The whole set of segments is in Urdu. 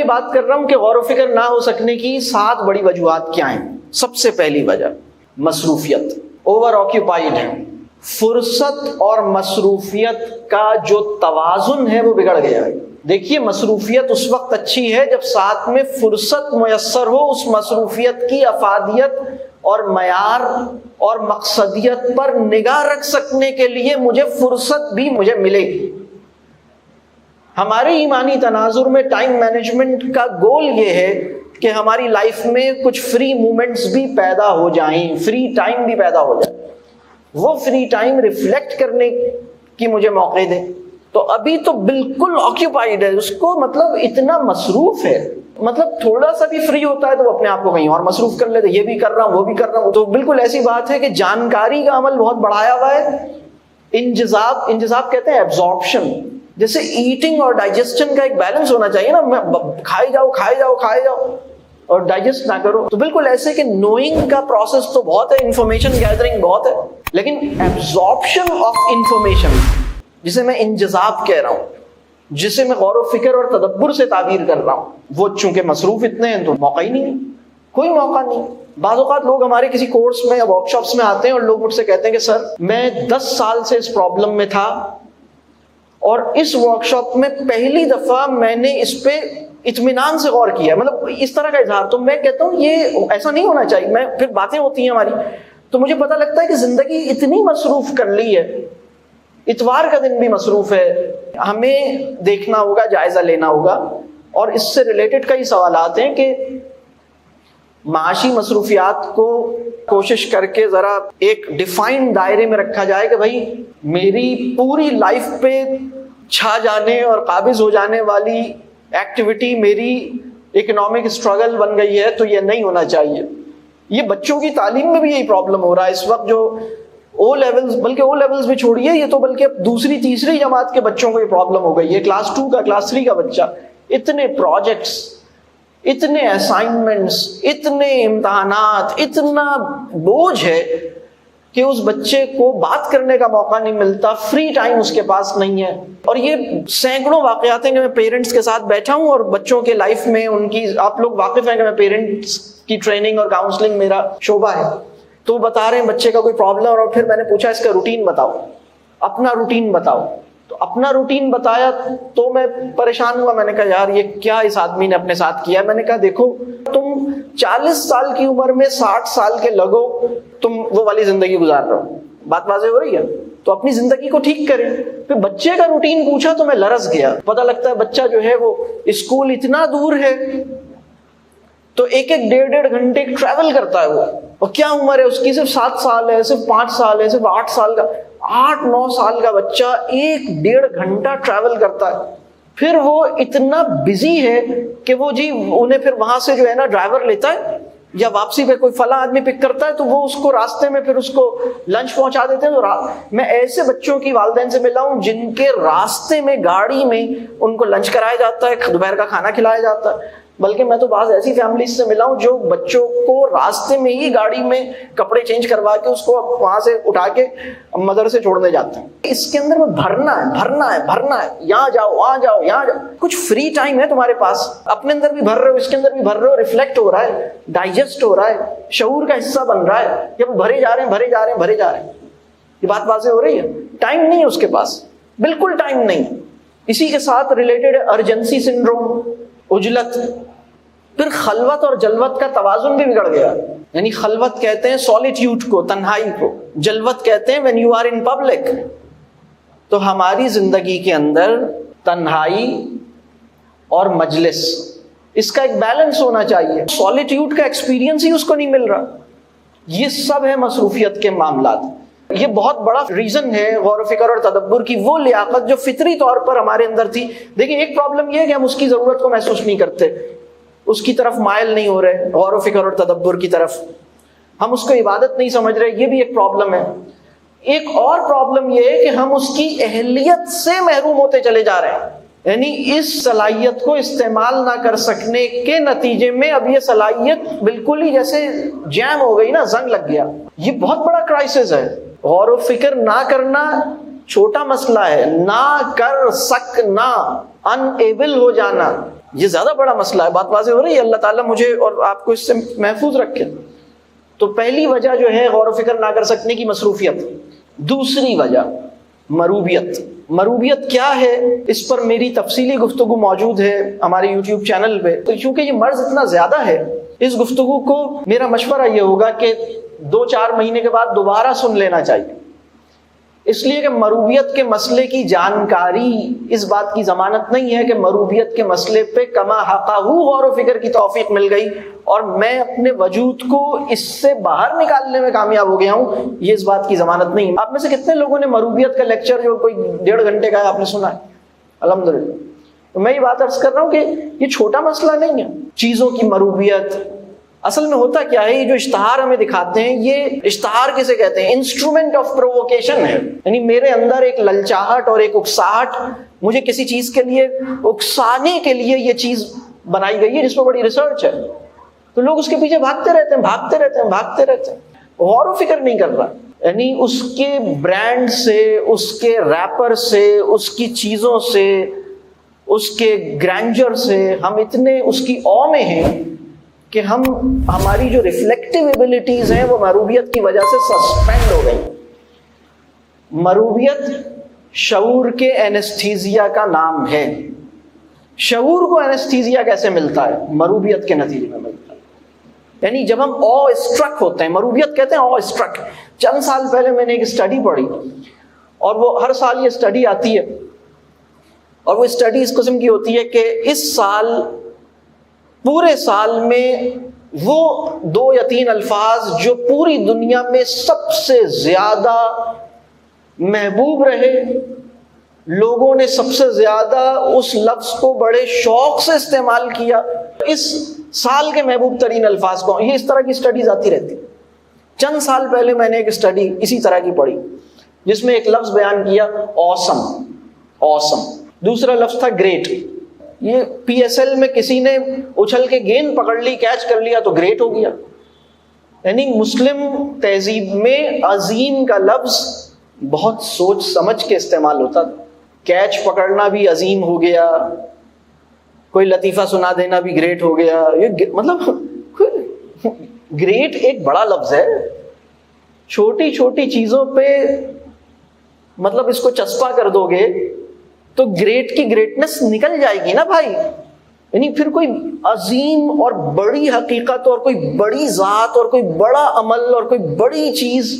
یہ بات کر رہا ہوں کہ غور و فکر نہ ہو سکنے کی 7 بڑی وجوہات کیا ہیں. سب سے پہلی وجہ مصروفیت، اوور آکیوپائیڈ ہے. فرصت اور مصروفیت کا جو توازن ہے وہ بگڑ گیا ہے. دیکھیے مصروفیت اس وقت اچھی ہے جب ساتھ میں فرصت میسر ہو، اس مصروفیت کی افادیت اور معیار اور مقصدیت پر نگاہ رکھ سکنے کے لیے مجھے فرصت بھی مجھے ملے گی. ہمارے ایمانی تناظر میں ٹائم مینجمنٹ کا گول یہ ہے کہ ہماری لائف میں کچھ فری مومنٹس بھی پیدا ہو جائیں، فری ٹائم بھی پیدا ہو جائے. وہ فری ٹائم ریفلیکٹ کرنے کی مجھے موقع دے. تو ابھی تو بالکل آکیوپائیڈ ہے، اس کو مطلب اتنا مصروف ہے، مطلب تھوڑا سا بھی فری ہوتا ہے تو وہ اپنے آپ کو کہیں اور مصروف کر لیتے، یہ بھی کر رہا ہوں وہ بھی کر رہا ہوں. تو بالکل ایسی بات ہے کہ جانکاری کا عمل بہت بڑھایا ہوا ہے. انجذاب کہتے ہیں ایبزارپشن. جیسے ایٹنگ اور ڈائجسشن کا ایک بیلنس ہونا چاہیے نا، کھائے جاؤ اور ڈائجسٹ نہ کرو. تو بالکل ایسے کہ نوئنگ کا پروسیس تو بہت ہے، انفارمیشن گیدرنگ بہت ہے، لیکن ایبزارپشن آف انفارمیشن جسے میں انجذاب کہہ رہا ہوں، جسے میں غور و فکر اور تدبر سے تعبیر کر رہا ہوں، وہ چونکہ مصروف اتنے ہیں تو موقع ہی نہیں، کوئی موقع نہیں. بعض اوقات لوگ ہمارے کسی کورس میں یا ورک شاپس میں آتے ہیں اور لوگ مجھ سے کہتے ہیں کہ سر میں 10 سال سے اس پرابلم میں تھا اور اس ورک شاپ میں پہلی دفعہ میں نے اس پہ اطمینان سے غور کیا. مطلب اس طرح کا اظہار. تو میں کہتا ہوں یہ ایسا نہیں ہونا چاہیے. پھر باتیں ہوتی ہیں ہماری تو مجھے پتہ لگتا ہے کہ زندگی اتنی مصروف کر لی ہے، اتوار کا دن بھی مصروف ہے. ہمیں دیکھنا ہوگا، جائزہ لینا ہوگا. اور اس سے ریلیٹڈ کئی سوالات ہیں کہ معاشی مصروفیات کو کوشش کر کے ذرا ایک ڈیفائنڈ دائرے میں رکھا جائے کہ بھائی میری پوری لائف پہ چھا جانے اور قابض ہو جانے والی ایکٹیویٹی میری اکنامک اسٹرگل بن گئی ہے، تو یہ نہیں ہونا چاہیے. یہ بچوں کی تعلیم میں بھی یہی پرابلم ہو رہا ہے اس وقت. جو او لیولز، بلکہ او لیولز بھی چھوڑیے، یہ تو بلکہ دوسری تیسری جماعت کے بچوں کو یہ پرابلم ہو گئی ہے. کلاس 2 کا، کلاس 3 کا بچہ، اتنے پروجیکٹس، اتنے اسائنمنٹس، اتنے امتحانات، اتنا بوجھ ہے کہ اس بچے کو بات کرنے کا موقع نہیں ملتا، فری ٹائم اس کے پاس نہیں ہے. اور یہ سینکڑوں واقعات ہیں کہ میں پیرنٹس کے ساتھ بیٹھا ہوں اور بچوں کے لائف میں ان کی، آپ لوگ واقف ہیں کہ میں پیرنٹس کی ٹریننگ اور کاؤنسلنگ میرا شعبہ ہے. تو بتا رہے ہیں بچے کا کوئی پرابلم، اور پھر میں نے پوچھا اس کا روٹین بتاؤ، اپنا روٹین بتاؤ. تو اپنا روٹین بتایا تو میں پریشان ہوا. میں نے کہا یار یہ کیا اس آدمی نے اپنے ساتھ کیا. میں نے کہا دیکھو تم 40 سال کی عمر میں 60 سال کے لگو تم وہ والی زندگی گزار رہے ہو. بات واضح ہو رہی ہے؟ تو اپنی زندگی کو ٹھیک کریں. پھر بچے کا روٹین پوچھا تو میں لرز گیا. پتہ لگتا ہے بچہ جو ہے وہ اسکول اتنا دور ہے تو 1-1 گھنٹے ٹریول کرتا ہے وہ. اور کیا عمر ہے اس کی؟ صرف 7 سال ہے، صرف 5 سال ہے، صرف 8 سال کا. 8-9 سال کا بچہ 1-1.5 گھنٹہ ٹریول کرتا ہے. پھر وہ اتنا بزی ہے کہ وہ جی انہیں پھر وہاں سے جو ہے نا ڈرائیور لیتا ہے یا واپسی پہ کوئی فلاں آدمی پک کرتا ہے تو وہ اس کو راستے میں پھر اس کو لنچ پہنچا دیتے ہیں. تو میں ایسے بچوں کی والدین سے ملا ہوں جن کے راستے میں گاڑی میں ان کو لنچ کرایا جاتا ہے، دوپہر کا کھانا کھلایا جاتا ہے. بلکہ میں تو بعض ایسی فیملیز سے ملا ہوں جو بچوں کو راستے میں ہی گاڑی میں کپڑے چینج کروا کے اس کو وہاں سے اٹھا کے مدرسے چھوڑنے جاتے ہیں. اس کے اندر میں بھرنا ہے، یہاں جاؤ وہاں جاؤ یہاں جاؤ. کچھ فری ٹائم ہے تمہارے پاس، اپنے اندر بھی بھر رہے ہو، اس کے اندر بھی بھر رہے ہو، ریفلیکٹ ہو رہا ہے، ڈائجسٹ ہو رہا ہے، شعور کا حصہ بن رہا ہے. جب بھرے جا رہے ہیں. یہ بات واضح ہو رہی ہے؟ ٹائم نہیں ہے اس کے پاس، بالکل ٹائم نہیں. اسی کے ساتھ ریلیٹڈ ارجنسی سنڈروم، عجلت. پھر خلوت اور جلوت کا توازن بھی بگڑ گیا. یعنی خلوت کہتے ہیں سولیٹیوڈ کو، تنہائی کو، جلوت کہتے ہیں when you are in public. تو ہماری زندگی کے اندر تنہائی اور مجلس، اس کا ایک بیلنس ہونا چاہیے. سولیٹیوڈ کا ایکسپیرینس ہی اس کو نہیں مل رہا. یہ سب ہے مصروفیت کے معاملات. یہ بہت بڑا ریزن ہے غور و فکر اور تدبر کی وہ لیاقت جو فطری طور پر ہمارے اندر تھی. دیکھیں ایک پرابلم یہ ہے کہ ہم اس کی ضرورت کو محسوس نہیں کرتے، اس کی طرف مائل نہیں ہو رہے، غور و فکر اور تدبر کی طرف ہم اس کو عبادت نہیں سمجھ رہے. یہ بھی ایک پرابلم ہے. ایک اور پرابلم یہ ہے کہ ہم اس کی اہلیت سے محروم ہوتے چلے جا رہے ہیں. یعنی اس صلاحیت کو استعمال نہ کر سکنے کے نتیجے میں اب یہ صلاحیت بالکل ہی جیسے جیم ہو گئی نا، زنگ لگ گیا. یہ بہت بڑا کرائسس ہے. غور و فکر نہ کرنا چھوٹا مسئلہ ہے، نہ کر سکنا، ان ایبل ہو جانا یہ زیادہ بڑا مسئلہ ہے. بات واضح ہو رہی ہے؟ اللہ تعالیٰ مجھے اور آپ کو اس سے محفوظ رکھے. تو پہلی وجہ جو ہے غور و فکر نہ کر سکنے کی مصروفیت. دوسری وجہ مروبیت. مروبیت کیا ہے اس پر میری تفصیلی گفتگو موجود ہے ہمارے یوٹیوب چینل پہ. تو چونکہ یہ مرض اتنا زیادہ ہے اس گفتگو کو میرا مشورہ یہ ہوگا کہ 2-4 مہینے کے بعد دوبارہ سن لینا چاہیے. اس لیے کہ مروبیت کے مسئلے کی جانکاری اس بات کی ضمانت نہیں ہے کہ مروبیت کے مسئلے پہ کما حقہ غور و فکر کی توفیق مل گئی اور میں اپنے وجود کو اس سے باہر نکالنے میں کامیاب ہو گیا ہوں. یہ اس بات کی ضمانت نہیں. آپ میں سے کتنے لوگوں نے مروبیت کا لیکچر جو کوئی 1.5 گھنٹے کا ہے آپ نے سنا ہے؟ الحمدللہ. تو میں یہ بات عرض کر رہا ہوں کہ یہ چھوٹا مسئلہ نہیں ہے. چیزوں کی مروبیت اصل میں ہوتا کیا ہے؟ یہ جو اشتہار ہمیں دکھاتے ہیں یہ اشتہار کسے کہتے ہیں؟ انسٹرومنٹ آف پرووکیشن ہے. یعنی میرے اندر ایک للچاہٹ اور ایک اکساہٹ، مجھے کسی چیز کے لیے اکسانے کے لیے یہ چیز بنائی گئی ہے جس میں بڑی ریسرچ ہے. تو لوگ اس کے پیچھے بھاگتے رہتے ہیں، غور و فکر نہیں کر رہا. یعنی اس کے برانڈ سے، اس کے ریپر سے، اس کی چیزوں سے، اس کے گرینڈر سے ہم اتنے اس کی او میں ہیں کہ ہماری جو ریفلیکٹیو ایبلٹیز ہیں وہ مروبیت کی وجہ سے سسپینڈ ہو گئی. مروبیت شعور کے اینستھیزیا کا نام ہے. شعور کو اینستھیزیا کیسے ملتا ہے؟ مروبیت کے نتیجے میں ملتا ہے. یعنی جب ہم او اسٹرک ہوتے ہیں، مروبیت کہتے ہیں او اسٹرک. چند سال پہلے میں نے ایک اسٹڈی پڑھی اور وہ ہر سال یہ اسٹڈی آتی ہے اور وہ اسٹڈی اس قسم کی ہوتی ہے کہ اس سال پورے سال میں وہ 2 یا 3 الفاظ جو پوری دنیا میں سب سے زیادہ محبوب رہے، لوگوں نے سب سے زیادہ اس لفظ کو بڑے شوق سے استعمال کیا، اس سال کے محبوب ترین الفاظ کو. یہ اس طرح کی اسٹڈیز آتی رہتی. چند سال پہلے میں نے ایک اسٹڈی اسی طرح کی پڑھی جس میں ایک لفظ بیان کیا awesome. دوسرا لفظ تھا گریٹ. یہ پی ایس ایل میں کسی نے اچھل کے گیند پکڑ لی، کیچ کر لیا تو گریٹ ہو گیا. یعنی مسلم تہذیب میں عظیم کا لفظ بہت سوچ سمجھ کے استعمال ہوتا تھا. کیچ پکڑنا بھی عظیم ہو گیا، کوئی لطیفہ سنا دینا بھی گریٹ ہو گیا. یہ مطلب گریٹ ایک بڑا لفظ ہے. چھوٹی چھوٹی چیزوں پہ مطلب اس کو چسپا کر دو گے تو گریٹ کی گریٹنس نکل جائے گی نا بھائی. یعنی پھر کوئی عظیم اور بڑی حقیقت اور کوئی بڑی ذات اور کوئی بڑا عمل اور کوئی بڑی چیز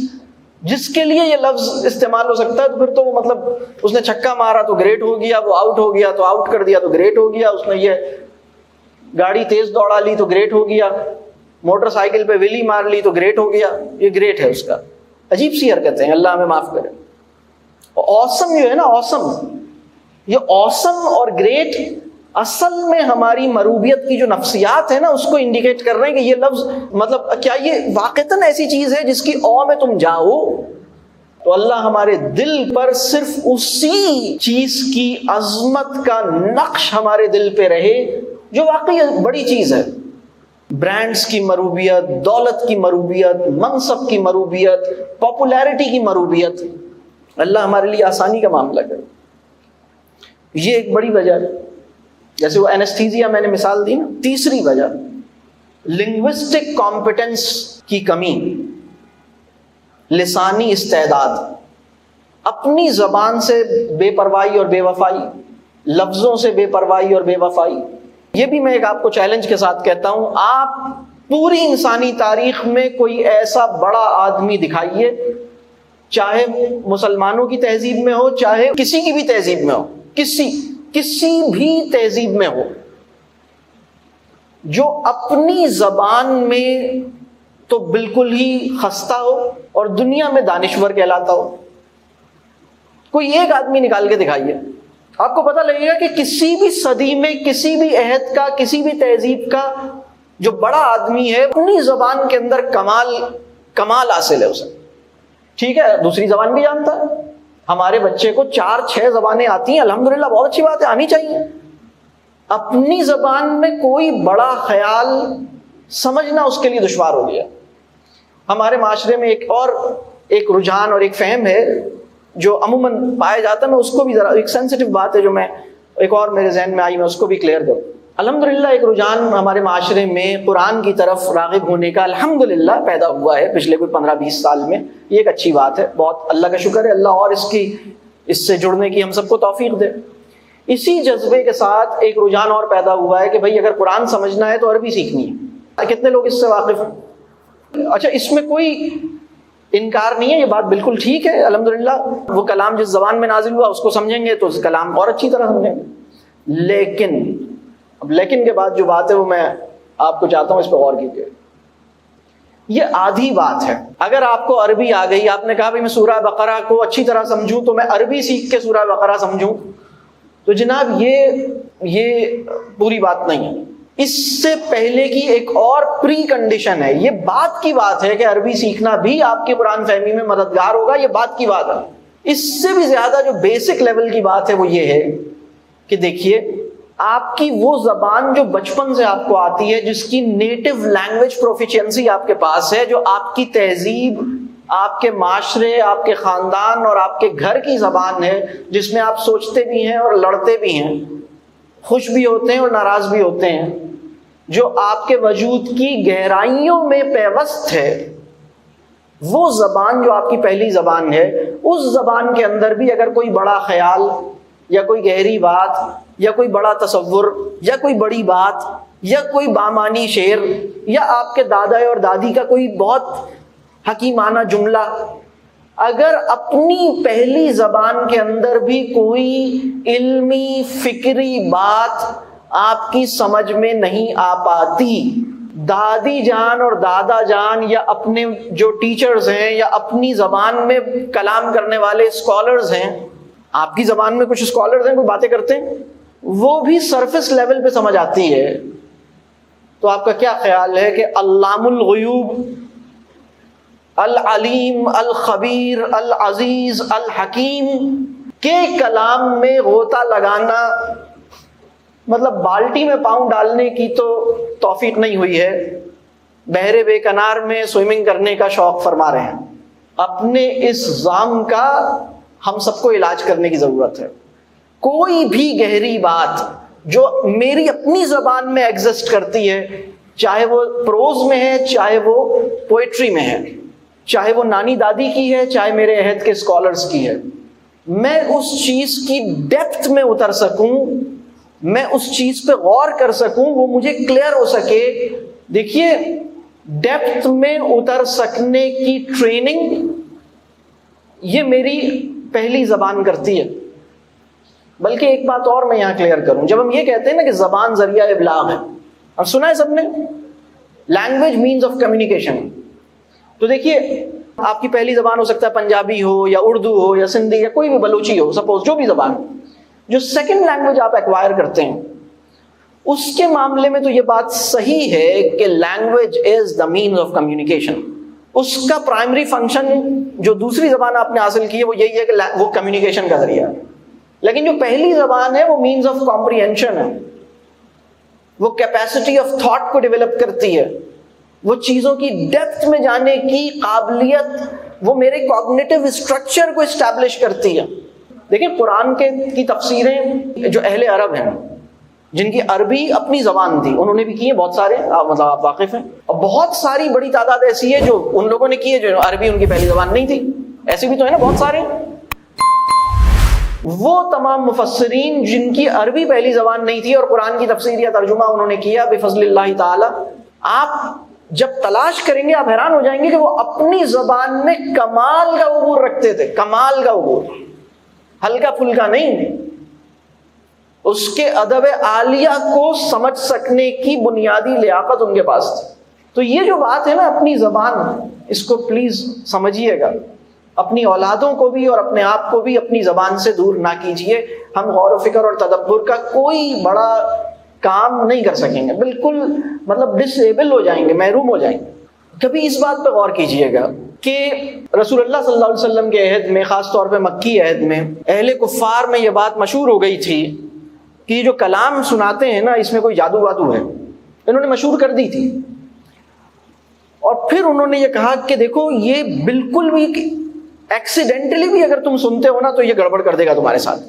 جس کے لیے یہ لفظ استعمال ہو سکتا ہے تو پھر تو وہ مطلب اس نے چھکا مارا تو گریٹ ہو گیا، وہ آؤٹ ہو گیا تو آؤٹ کر دیا تو گریٹ ہو گیا، اس نے یہ گاڑی تیز دوڑا لی تو گریٹ ہو گیا، موٹر سائیکل پہ ویلی مار لی تو گریٹ ہو گیا. یہ گریٹ ہے اس کا. عجیب سی حرکتیں، اللہ ہمیں معاف کرے. awesome جو ہے نا awesome، یہ awesome اور گریٹ اصل میں ہماری مروبیت کی جو نفسیات ہے نا اس کو انڈیکیٹ کر رہے ہیں کہ یہ لفظ مطلب کیا یہ واقعتاً ایسی چیز ہے جس کی او میں تم جاؤ تو اللہ ہمارے دل پر صرف اسی چیز کی عظمت کا نقش ہمارے دل پہ رہے جو واقعی بڑی چیز ہے. برانڈز کی مروبیت، دولت کی مروبیت، منصب کی مروبیت، پاپولیرٹی کی مروبیت، اللہ ہمارے لیے آسانی کا معاملہ کرے. یہ ایک بڑی وجہ ہے. جیسے وہ اینستھیزیا میں نے مثال دی نا. تیسری وجہ لنگوسٹک کمپیٹنس کی کمی، لسانی استعداد، اپنی زبان سے بے پرواہی اور بے وفائی، لفظوں سے بے پرواہی اور بے وفائی. یہ بھی میں ایک آپ کو چیلنج کے ساتھ کہتا ہوں، آپ پوری انسانی تاریخ میں کوئی ایسا بڑا آدمی دکھائیے، چاہے مسلمانوں کی تہذیب میں ہو چاہے کسی کی بھی تہذیب میں ہو، کسی بھی تہذیب میں ہو، جو اپنی زبان میں تو بالکل ہی خستہ ہو اور دنیا میں دانشور کہلاتا ہو. کوئی ایک آدمی نکال کے دکھائیے، آپ کو پتہ لگے گا کہ کسی بھی صدی میں کسی بھی عہد کا کسی بھی تہذیب کا جو بڑا آدمی ہے اپنی زبان کے اندر کمال حاصل ہے اسے. ٹھیک ہے دوسری زبان بھی جانتا ہے. ہمارے بچے کو 4-6 زبانیں آتی ہیں، الحمدللہ بہت اچھی بات ہے، آنی چاہیے. اپنی زبان میں کوئی بڑا خیال سمجھنا اس کے لیے دشوار ہو گیا. ہمارے معاشرے میں ایک رجحان اور ایک فہم ہے جو عموماً پایا جاتا ہے. میں اس کو بھی ذرا ایک سینسٹیو بات ہے جو میں ایک اور میرے ذہن میں آئی، میں اس کو بھی کلیئر کروں. الحمدللہ ایک رجحان ہمارے معاشرے میں قرآن کی طرف راغب ہونے کا الحمدللہ پیدا ہوا ہے پچھلے کوئی 15-20 سال میں. یہ ایک اچھی بات ہے, بہت اللہ کا شکر ہے. اللہ اور اس سے جڑنے کی ہم سب کو توفیق دے. اسی جذبے کے ساتھ ایک رجحان اور پیدا ہوا ہے کہ بھائی اگر قرآن سمجھنا ہے تو عربی سیکھنی ہے. کتنے لوگ اس سے واقف ہیں؟ اچھا, اس میں کوئی انکار نہیں ہے, یہ بات بالکل ٹھیک ہے. الحمدللہ وہ کلام جس زبان میں نازل ہوا اس کو سمجھیں گے تو اس کلام اور اچھی طرح سمجھیں گے. لیکن کے بعد جو بات ہے وہ میں آپ کو چاہتا ہوں اس پہ غور کیجیے. یہ آدھی بات ہے. اگر آپ کو عربی آ گئی, آپ نے کہا بھائی میں سورہ بقرہ کو اچھی طرح سمجھوں تو میں عربی سیکھ کے سورہ بقرہ سمجھوں, تو جناب یہ پوری بات نہیں ہے. اس سے پہلے کی ایک اور پری کنڈیشن ہے. یہ بات کی بات ہے کہ عربی سیکھنا بھی آپ کی قرآن فہمی میں مددگار ہوگا, یہ بات کی بات ہے. اس سے بھی زیادہ جو بیسک لیول کی بات ہے وہ یہ ہے کہ دیکھیے, آپ کی وہ زبان جو بچپن سے آپ کو آتی ہے, جس کی نیٹو لینگویج پروفیشنسی آپ کے پاس ہے, جو آپ کی تہذیب, آپ کے معاشرے, آپ کے خاندان اور آپ کے گھر کی زبان ہے, جس میں آپ سوچتے بھی ہیں اور لڑتے بھی ہیں, خوش بھی ہوتے ہیں اور ناراض بھی ہوتے ہیں, جو آپ کے وجود کی گہرائیوں میں پیوست ہے, وہ زبان جو آپ کی پہلی زبان ہے, اس زبان کے اندر بھی اگر کوئی بڑا خیال یا کوئی گہری بات یا کوئی بڑا تصور یا کوئی بڑی بات یا کوئی بامانی شعر یا آپ کے دادا اور دادی کا کوئی بہت حکیمانہ جملہ, اگر اپنی پہلی زبان کے اندر بھی کوئی علمی فکری بات آپ کی سمجھ میں نہیں آ پاتی, دادی جان اور دادا جان یا اپنے جو ٹیچرز ہیں یا اپنی زبان میں کلام کرنے والے اسکالرز ہیں, آپ کی زبان میں کچھ اسکالرز ہیں, کوئی باتیں کرتے ہیں, وہ بھی سرفیس لیول پہ سمجھ آتی ہے, تو آپ کا کیا خیال ہے کہ علام الغیوب, العلیم, الخبیر, العزیز, الحکیم کے کلام میں غوطہ لگانا, مطلب بالٹی میں پاؤں ڈالنے کی تو توفیق نہیں ہوئی ہے, بحر بے کنار میں سوئمنگ کرنے کا شوق فرما رہے ہیں. اپنے اس زام کا ہم سب کو علاج کرنے کی ضرورت ہے. کوئی بھی گہری بات جو میری اپنی زبان میں ایگزسٹ کرتی ہے, چاہے وہ پروز میں ہے, چاہے وہ پوئٹری میں ہے, چاہے وہ نانی دادی کی ہے, چاہے میرے عہد کے اسکالرز کی ہے, میں اس چیز کی ڈیپتھ میں اتر سکوں, میں اس چیز پہ غور کر سکوں, وہ مجھے کلیئر ہو سکے. دیکھیے, ڈیپتھ میں اتر سکنے کی ٹریننگ یہ میری پہلی زبان کرتی ہے. بلکہ ایک بات اور میں یہاں کلیئر کروں, جب ہم یہ کہتے ہیں نا کہ زبان ذریعہ ابلاغ ہے, اور سنا ہے سب نے, لینگویج مینز آف کمیونیکیشن, تو دیکھیے آپ کی پہلی زبان ہو سکتا ہے پنجابی ہو یا اردو ہو یا سندھی یا کوئی بھی بلوچی ہو, سپوز جو بھی زبان, جو سیکنڈ لینگویج آپ ایکوائر کرتے ہیں, اس کے معاملے میں تو یہ بات صحیح ہے کہ language is the means of communication. اس کا پرائمری فنکشن جو دوسری زبان آپ نے حاصل کی ہے وہ یہی ہے کہ وہ کمیونیکیشن کا ذریعہ ہے. لیکن جو پہلی زبان ہے وہ مینز آف کمپریہنشن ہے, وہ کیپیسٹی آف تھاٹ کو ڈیولپ کرتی ہے, وہ چیزوں کی ڈیپتھ میں جانے کی قابلیت, وہ میرے کوگنیٹو اسٹرکچر کو اسٹیبلش کرتی ہے. دیکھیں قرآن کی تفسیریں جو اہل عرب ہیں, جن کی عربی اپنی زبان تھی, انہوں نے بھی کی ہیں بہت سارے, مطلب آپ واقف ہیں, اور بہت ساری بڑی تعداد ایسی ہے جو ان لوگوں نے کی ہے جو عربی ان کی پہلی زبان نہیں تھی, ایسے بھی تو ہے نا بہت سارے. وہ تمام مفسرین جن کی عربی پہلی زبان نہیں تھی اور قرآن کی تفسیر یا ترجمہ انہوں نے کیا بفضل اللہ تعالی, آپ جب تلاش کریں گے آپ حیران ہو جائیں گے کہ وہ اپنی زبان میں کمال کا عبور رکھتے تھے, کمال کا عبور, ہلکا پھلکا نہیں. اس کے ادب عالیہ کو سمجھ سکنے کی بنیادی لیاقت ان کے پاس تھی. تو یہ جو بات ہے نا اپنی زبان, اس کو پلیز سمجھیے گا, اپنی اولادوں کو بھی اور اپنے آپ کو بھی اپنی زبان سے دور نہ کیجیے. ہم غور و فکر اور تدبر کا کوئی بڑا کام نہیں کر سکیں گے, بالکل مطلب ڈسیبل ہو جائیں گے, محروم ہو جائیں گے. کبھی اس بات پہ غور کیجیے گا کہ رسول اللہ صلی اللہ علیہ وسلم کے عہد میں, خاص طور پہ مکی عہد میں, اہل کفار میں یہ بات مشہور ہو گئی تھی کہ جو کلام سناتے ہیں نا اس میں کوئی جادو وادو ہے, انہوں نے مشہور کر دی تھی. اور پھر انہوں نے یہ کہا کہ دیکھو یہ بالکل بھی ایکسیڈنٹلی بھی اگر تم سنتے ہو نا تو یہ گڑبڑ کر دے گا تمہارے ساتھ,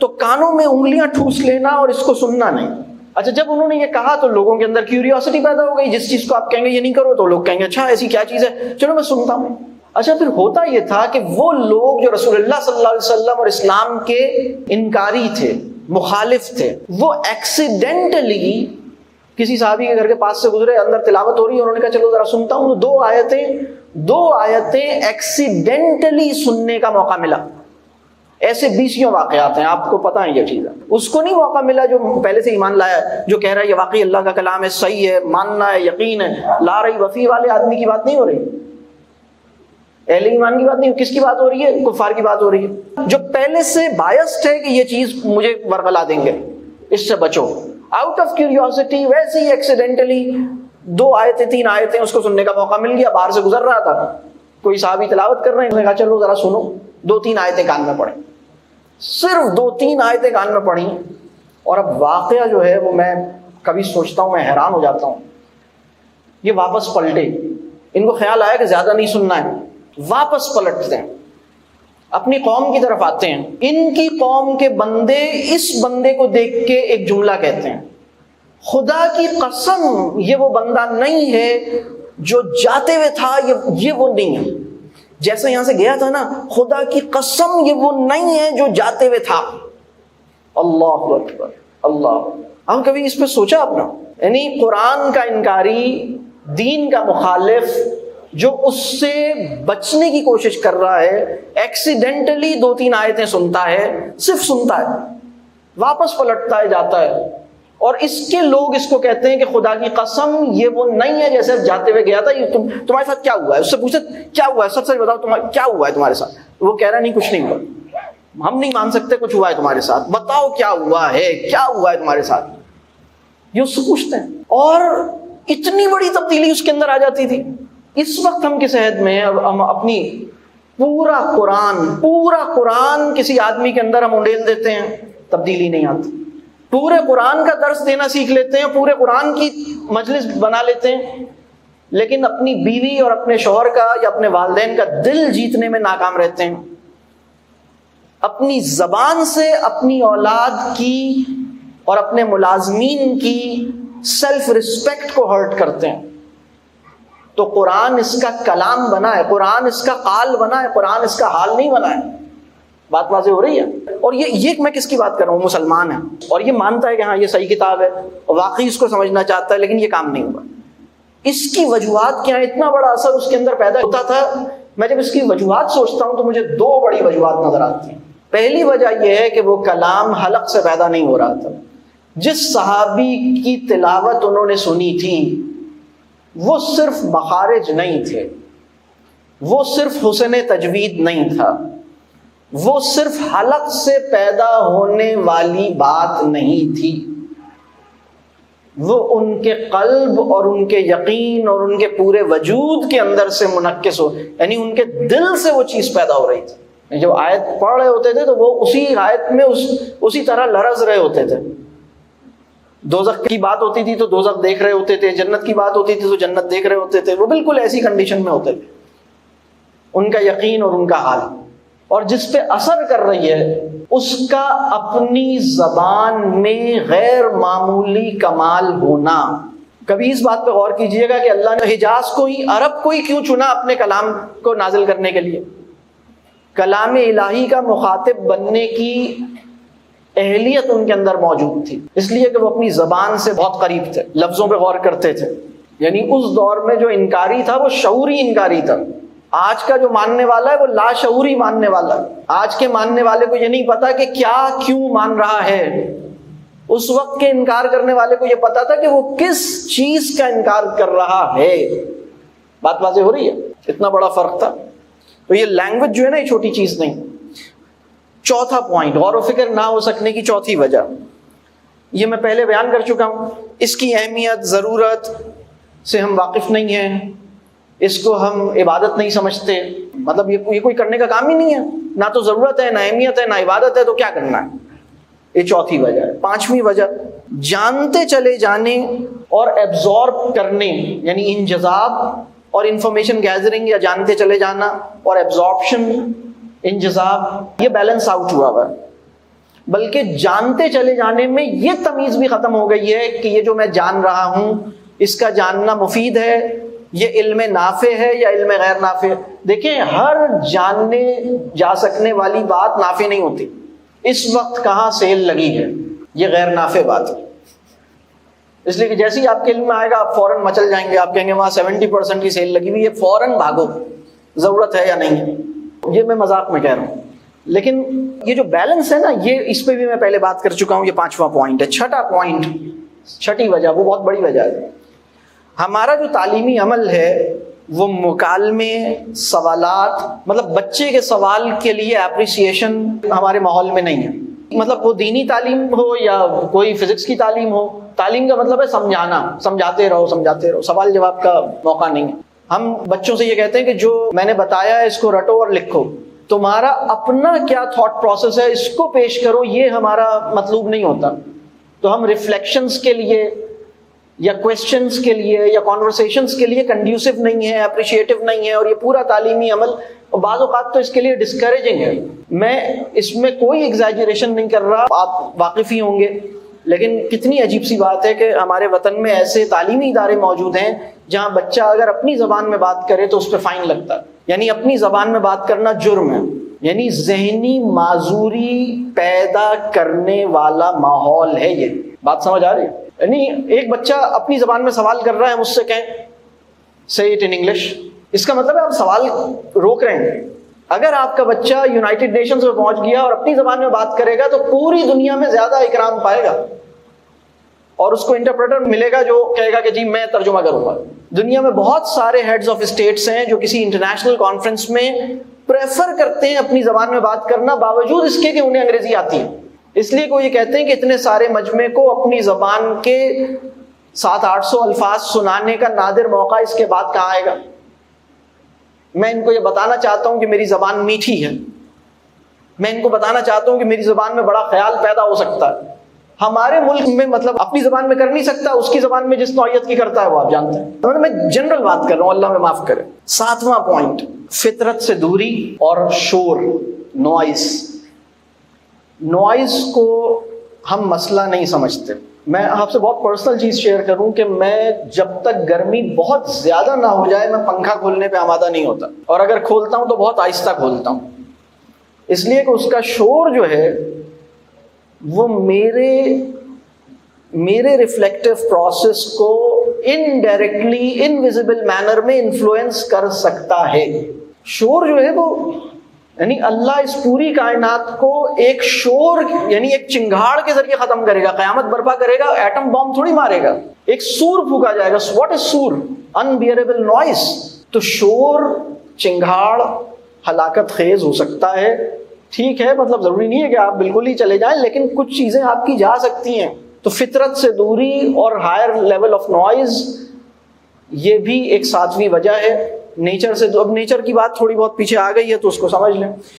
تو کانوں میں انگلیاں ٹھوس لینا اور اس کو سننا نہیں. اچھا جب انہوں نے یہ کہا تو لوگوں کے اندر کیوریوسٹی پیدا ہو گئی، جس چیز کو آپ کہیں گے یہ نہیں کرو تو لوگ کہیں گے اچھا ایسی کیا چیز ہے، چلو میں سنتا ہوں۔ اچھا پھر ہوتا یہ تھا کہ وہ لوگ جو رسول اللہ صلی اللہ علیہ وسلم اور اسلام کے انکاری تھے، مخالف تھے، وہ ایکسیڈنٹلی کسی صحابی کے گھر کے پاس سے گزرے، اندر تلاوت ہو رہی ہے، انہوں نے کہا چلو ذرا سنتا ہوں، دو آیتیں ایکسیڈنٹلی سننے کا موقع ملا۔ ایسے 20 واقعات ہیں، آپ کو پتہ ہے یہ چیز ہے۔ اس کو نہیں موقع ملا جو پہلے سے ایمان لایا ہے، جو کہہ رہا ہے یہ واقعی اللہ کا کلام ہے، صحیح ہے، ماننا ہے، یقین ہے، لا رہی وفی والے آدمی کی بات نہیں ہو رہی، اہل ایمان کی بات نہیں، کس کی بات ہو رہی ہے؟ کفار کی بات ہو رہی ہے، جو پہلے سے بائسڈ ہے کہ یہ چیز مجھے ورغلا دیں گے، اس سے بچو۔ آؤٹ آف کیوریوسٹی ویسے ہی ایکسیڈنٹلی 2 آیتیں 3 آیتیں اس کو سننے کا موقع مل گیا، باہر سے گزر رہا تھا، کوئی صحابی تلاوت کر رہے ہیں، انہوں نے کہا چلو ذرا سنو، 2-3 آیتیں کان میں پڑیں، صرف 2-3 آیتیں کان میں پڑھی، اور اب واقعہ جو ہے وہ میں کبھی سوچتا ہوں، میں حیران ہو جاتا ہوں، یہ واپس پلٹے، ان کو خیال آیا کہ زیادہ نہیں سننا ہے، واپس پلٹتے ہیں، اپنی قوم کی طرف آتے ہیں۔ ان کی قوم کے بندے اس بندے کو دیکھ کے ایک جملہ کہتے ہیں، خدا کی قسم یہ وہ بندہ نہیں ہے جو جاتے ہوئے تھا، یہ وہ نہیں ہے، جیسا یہاں سے گیا تھا نا، خدا کی قسم یہ وہ نہیں ہے جو جاتے ہوئے تھا۔ اللہ اکبر، اللہ۔ ہم کبھی اس پہ سوچا اپنا؟ یعنی قرآن کا انکاری، دین کا مخالف، جو اس سے بچنے کی کوشش کر رہا ہے، ایکسیڈنٹلی 2-3 آیتیں سنتا ہے، صرف سنتا ہے، واپس پلٹتا ہے، جاتا ہے، اور اس کے لوگ اس کو کہتے ہیں کہ خدا کی قسم یہ وہ نہیں ہے جیسے جاتے ہوئے گیا تھا، یہ تمہارے ساتھ کیا ہوا ہے؟ اس سے پوچھے کیا ہوا ہے، سچ سچ بتاؤ کیا ہوا ہے تمہارے ساتھ؟ وہ کہہ رہا نہیں کچھ نہیں ہوا، ہم نہیں مان سکتے کچھ ہوا ہے تمہارے ساتھ، بتاؤ کیا ہوا ہے، کیا ہوا ہے تمہارے ساتھ، یہ اس سے پوچھتے ہیں۔ اور اتنی بڑی تبدیلی اس کے اندر آ جاتی تھی۔ اس وقت ہم کس عہد میں ہیں؟ اب ہم اپنی پورا قرآن کسی آدمی کے اندر ہم انڈیل دیتے ہیں، تبدیلی نہیں آتی۔ پورے قرآن کا درس دینا سیکھ لیتے ہیں، پورے قرآن کی مجلس بنا لیتے ہیں، لیکن اپنی بیوی اور اپنے شوہر کا یا اپنے والدین کا دل جیتنے میں ناکام رہتے ہیں، اپنی زبان سے اپنی اولاد کی اور اپنے ملازمین کی سیلف ریسپیکٹ کو ہرٹ کرتے ہیں۔ تو قرآن اس کا کلام بنا ہے، قرآن اس کا قال بنا ہے، قرآن اس کا حال نہیں بنا ہے۔ بات واضح ہو رہی ہے؟ اور یہ میں کس کی بات کر رہا ہوں؟ مسلمان ہے اور یہ مانتا ہے کہ ہاں یہ صحیح کتاب ہے، واقعی اس کو سمجھنا چاہتا ہے، لیکن یہ کام نہیں ہوا۔ اس کی وجوہات کیا ہیں؟ اتنا بڑا اثر اس کے اندر پیدا ہوتا تھا۔ میں جب اس کی وجوہات سوچتا ہوں تو مجھے 2 بڑی وجوہات نظر آتی ہیں۔ پہلی وجہ یہ ہے کہ وہ کلام حلق سے پیدا نہیں ہو رہا تھا۔ جس صحابی کی تلاوت انہوں نے سنی تھی وہ صرف مخارج نہیں تھے، وہ صرف حسن تجوید نہیں تھا، وہ صرف حلق سے پیدا ہونے والی بات نہیں تھی، وہ ان کے قلب اور ان کے یقین اور ان کے پورے وجود کے اندر سے منعکس ہو، یعنی ان کے دل سے وہ چیز پیدا ہو رہی تھی۔ جب آیت پڑھ رہے ہوتے تھے تو وہ اسی آیت میں اسی طرح لرز رہے ہوتے تھے۔ دوزخ کی بات ہوتی تھی تو دوزخ دیکھ رہے ہوتے تھے، جنت کی بات ہوتی تھی تو جنت دیکھ رہے ہوتے تھے، وہ بالکل ایسی کنڈیشن میں ہوتے تھے، ان کا یقین اور ان کا حال۔ اور جس پہ اثر کر رہی ہے اس کا اپنی زبان میں غیر معمولی کمال ہونا۔ کبھی اس بات پہ غور کیجئے گا کہ اللہ نے حجاز کو ہی، عرب کو ہی کیوں چنا اپنے کلام کو نازل کرنے کے لیے؟ کلام الہی کا مخاطب بننے کی اہلیت ان کے اندر موجود تھی، اس لیے کہ وہ اپنی زبان سے بہت قریب تھے، لفظوں پہ غور کرتے تھے۔ یعنی اس دور میں جو انکاری تھا وہ شعوری انکاری تھا۔ آج کا جو ماننے والا ہے وہ لاشعوری ماننے والا ہے۔ آج کے ماننے والے کو یہ نہیں پتا کہ کیا کیوں مان رہا ہے، اس وقت کے انکار کرنے والے کو یہ پتا تھا کہ وہ کس چیز کا انکار کر رہا ہے۔ بات واضح ہو رہی ہے؟ اتنا بڑا فرق تھا۔ تو یہ لینگویج جو ہے نا یہ چھوٹی چیز نہیں۔ چوتھا پوائنٹ، غور و فکر نہ ہو سکنے کی چوتھی وجہ، یہ میں پہلے بیان کر چکا ہوں، اس کی اہمیت ضرورت سے ہم واقف نہیں ہیں، اس کو ہم عبادت نہیں سمجھتے، مطلب یہ کوئی کرنے کا کام ہی نہیں ہے، نہ تو ضرورت ہے، نہ اہمیت ہے، نہ عبادت ہے، تو کیا کرنا ہے؟ یہ چوتھی وجہ ہے۔ پانچویں وجہ، جانتے چلے جانے اور ایبزارب کرنے، یعنی انجذاب اور انفارمیشن گیدرنگ، یا جانتے چلے جانا اور ایبزارپشن، انجذاب، یہ بیلنس آؤٹ ہوا ہے۔ بلکہ جانتے چلے جانے میں یہ تمیز بھی ختم ہو گئی ہے کہ یہ جو میں جان رہا ہوں اس کا جاننا مفید ہے، یہ علم نافع ہے یا علم غیر نافع ہے۔ دیکھیں ہر جاننے جا سکنے والی بات نافع نہیں ہوتی۔ اس وقت کہاں سیل لگی ہے یہ غیر نافع بات ہے، اس لیے کہ جیسے ہی آپ کے علم میں آئے گا آپ فوراً مچل جائیں گے، آپ کہیں گے وہاں 70% کی سیل لگی ہوئی ہے، فوراً بھاگو، ضرورت ہے یا نہیں ہے۔ یہ میں مذاق میں کہہ رہا ہوں، لیکن یہ جو بیلنس ہے نا، یہ اس پہ بھی میں پہلے بات کر چکا ہوں، یہ 5واں پوائنٹ ہے۔ چھٹا پوائنٹ، چھٹی وجہ، وہ بہت بڑی وجہ ہے، ہمارا جو تعلیمی عمل ہے وہ مکالمے، سوالات، مطلب بچے کے سوال کے لیے اپریسیشن ہمارے ماحول میں نہیں ہے۔ مطلب وہ دینی تعلیم ہو یا کوئی فزکس کی تعلیم ہو، تعلیم کا مطلب ہے سمجھانا، سمجھاتے رہو سمجھاتے رہو، سوال جواب کا موقع نہیں ہے۔ ہم بچوں سے یہ کہتے ہیں کہ جو میں نے بتایا ہے اس کو رٹو اور لکھو، تمہارا اپنا کیا تھاٹ پروسیس ہے اس کو پیش کرو، یہ ہمارا مطلوب نہیں ہوتا۔ تو ہم ریفلیکشنز کے لیے یا کویسچنز کے لیے یا کانورسیشنز کے لیے کنڈیوسو نہیں ہے، اپریشیٹو نہیں ہے، اور یہ پورا تعلیمی عمل بعض اوقات تو اس کے لیے ڈسکریجنگ ہے۔ میں اس میں کوئی ایگزیجریشن نہیں کر رہا، آپ واقف ہی ہوں گے، لیکن کتنی عجیب سی بات ہے کہ ہمارے وطن میں ایسے تعلیمی ادارے موجود ہیں جہاں بچہ اگر اپنی زبان میں بات کرے تو اس پہ فائن لگتا ہے، یعنی اپنی زبان میں بات کرنا جرم ہے، یعنی ذہنی معذوری پیدا کرنے والا ماحول ہے۔ یہ بات سمجھ آ رہی ہے؟ یعنی ایک بچہ اپنی زبان میں سوال کر رہا ہے، مجھ سے کہیں say it in English، اس کا مطلب ہے آپ سوال روک رہے ہیں۔ اگر آپ کا بچہ یونائٹڈ نیشنز میں پہنچ گیا اور اپنی زبان میں بات کرے گا تو پوری دنیا میں زیادہ اکرام پائے گا، اور اس کو انٹرپریٹر ملے گا جو کہے گا کہ جی میں ترجمہ کروں گا۔ دنیا میں بہت سارے ہیڈز آف اسٹیٹس ہیں جو کسی انٹرنیشنل کانفرنس میں پریفر کرتے ہیں اپنی زبان میں بات کرنا، باوجود اس کے کہ انہیں انگریزی آتی ہے۔ اس لیے وہ یہ کہتے ہیں کہ اتنے سارے مجمع کو اپنی زبان کے 700-800 الفاظ سنانے کا نادر موقع اس کے بعد کہاں آئے گا۔ میں ان کو یہ بتانا چاہتا ہوں کہ میری زبان میٹھی ہے، میں ان کو بتانا چاہتا ہوں کہ میری زبان میں بڑا خیال پیدا ہو سکتا ہے۔ ہمارے ملک میں مطلب اپنی زبان میں کر نہیں سکتا، اس کی زبان میں جس نوعیت کی کرتا ہے وہ آپ جانتے ہیں۔ میں جنرل بات کر رہا ہوں، اللہ میں معاف کرے۔ 7واں پوائنٹ، فطرت سے دوری اور شور، نوائز۔ نوائز کو ہم مسئلہ نہیں سمجھتے۔ میں آپ سے بہت پرسنل چیز شیئر کروں کہ میں جب تک گرمی بہت زیادہ نہ ہو جائے میں پنکھا کھولنے پہ آمادہ نہیں ہوتا، اور اگر کھولتا ہوں تو بہت آہستہ کھولتا ہوں، اس لیے کہ اس کا شور جو ہے وہ میرے ریفلیکٹیو پروسیس کو انڈائریکٹلی انویزیبل مینر میں انفلوئنس کر سکتا ہے۔ شور جو ہے وہ یعنی اللہ اس پوری کائنات کو ایک شور یعنی ایک چنگھاڑ کے ذریعے ختم کرے گا، قیامت برپا کرے گا، ایٹم بام تھوڑی مارے گا، ایک سور پھونکا جائے گا۔ واٹ از سور؟ انبیئریبل نوائز۔ تو شور، چنگھاڑ ہلاکت خیز ہو سکتا ہے، ٹھیک ہے، مطلب ضروری نہیں ہے کہ آپ بالکل ہی چلے جائیں، لیکن کچھ چیزیں آپ کی جا سکتی ہیں۔ تو فطرت سے دوری اور ہائر لیول آف نوائز، یہ بھی ایک 7ویں وجہ ہے۔ نیچر سے، اب نیچر کی بات تھوڑی بہت پیچھے آ گئی ہے تو اس کو سمجھ لیں۔